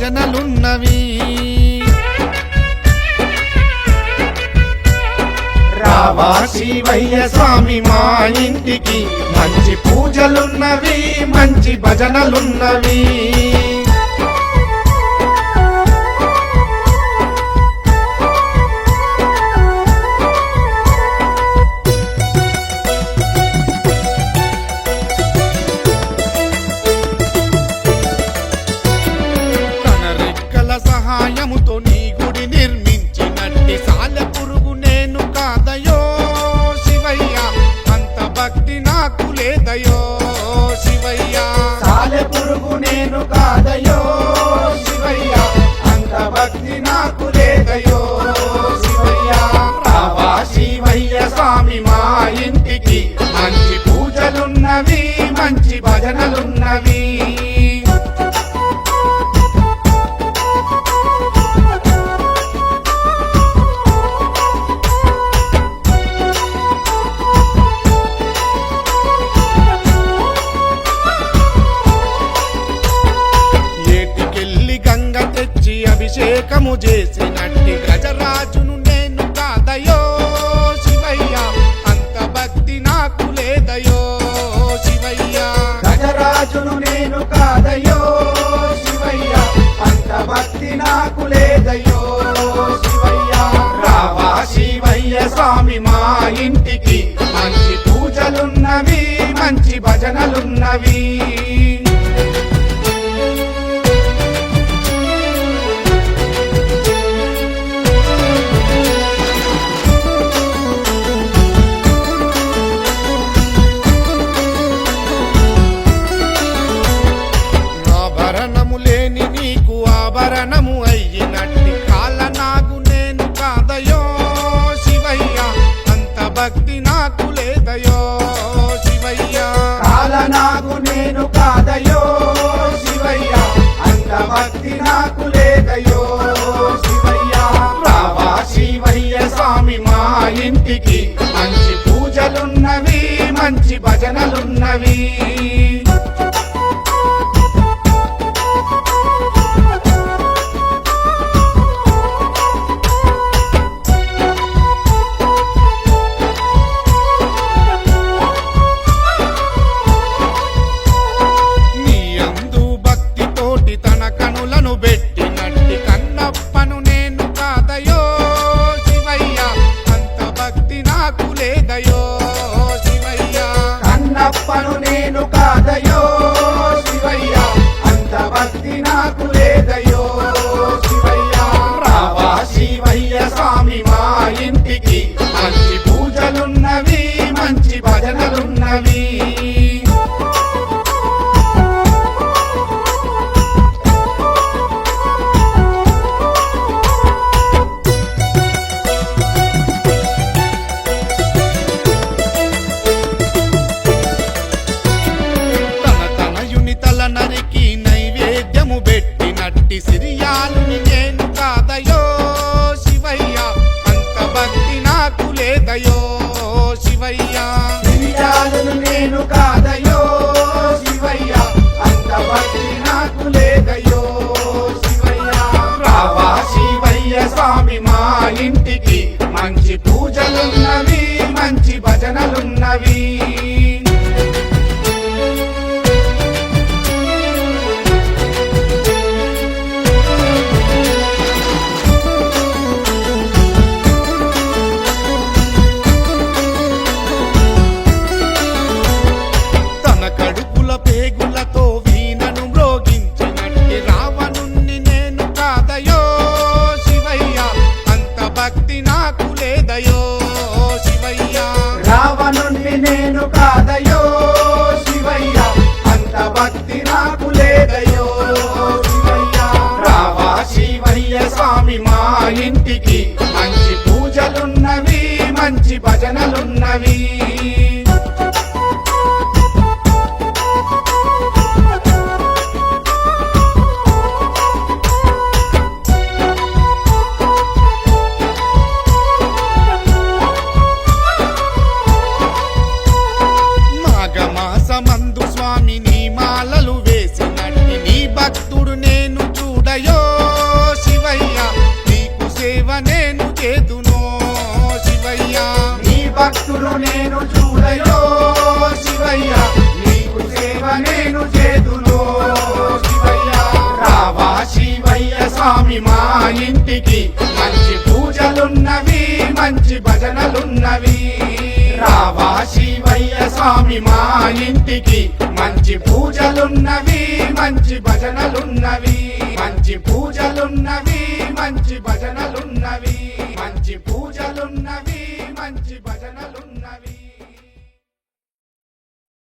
భజనలున్నవి రావా శివయ్య స్వామి మా ఇంటికి మంచి పూజలున్నవి మంచి భజనలున్నవి సహాయముతో నీ గుడి నిర్మించినట్టి సాలెపురుగు నేను కాదయో శివయ్య అంత భక్తి నాకు లేదయో శివయ్య సాలెపురుగు నేను కాదయో శివయ్య అంత భక్తి నాకు లేదయో శివయ్య రావా శివయ్య స్వామి మా ఇంటికి మంచి పూజలున్నవి మంచి భజనలున్నవి అభిషేకము చేసినట్టి గజరాజును నేను కాదయో శివయ్య అంత భక్తి నాకు లేదయో శివయ్య గజరాజును నేను కాదయో శివయ్య అంత భక్తి నాకు లేదయో శివయ్య రావా శివయ్య స్వామి మా ఇంటికి మంచి పూజలున్నవి మంచి భజనలున్నవి ఆభరణము అయ్యినట్టి కాలనాగు నేను కాదయో శివయ్య అంత భక్తి నాకు లేదయో శివయ్య కాలనాగు నేను కాదయో శివయ్య అంత భక్తి నాకు లేదయో శివయ్య రావా శివయ్య స్వామి మా ఇంటికి మంచి పూజలున్నవి మంచి భజనలున్నవి పెట్టినట్టి కన్నప్పను నేను కాదయో శివయ్య అంత భక్తి నాకు లేదయో శివయ్య కన్నప్పను నేను కాదయో శివయ్య అంత భక్తి నాకు లేదయో శివయ్య రావా శివయ్య స్వామి మా ఇంటికి మంచి పూజలున్నవి మంచి భజనలున్నవి నరికి నైవేద్యము పెట్టినట్టి సిరియాలుని నేను కాదయో శివయ్య అంత భక్తి నాకు లేదయో శివయ్య సిరియాలును నేను కాదయో శివయ్య అంత భక్తి నాకు లేదయో శివయ్య రావా శివయ్య స్వామి మా ఇంటికి మంచి పూజలున్నవి మంచి భజనలున్నవి పేగులతో వీణను మ్రోగించినట్టి రావణుణ్ణి నేను కాదయో శివయ్య అంత భక్తి నాకు లేదయో శివయ్య రావణుణ్ణి నేను కాదయో శివయ్య అంత భక్తి నాకు లేదయో శివయ్య రావా శివయ్య స్వామి మా ఇంటికి మంచి పూజలున్నవి మంచి భజనలున్నవి మాఘమాసమందు స్వామి నీ మాలలు వేసినట్టి నీ భక్తుడు నేను చూడయో భక్తులు నేను చూడయో శివయ్య నీకు సేవ నేను చేదునో శివయ్య రావా శివయ్య స్వామి మా ఇంటికి మంచి పూజలున్నవి మంచి భజనలున్నవి రావా శివయ్య స్వామి మా ఇంటికి మంచి పూజలున్నవి మంచి భజనలున్నవి మంచి పూజలున్నవి మంచి భజనలున్నవి మంచి పూజలున్నవి మంచి భజన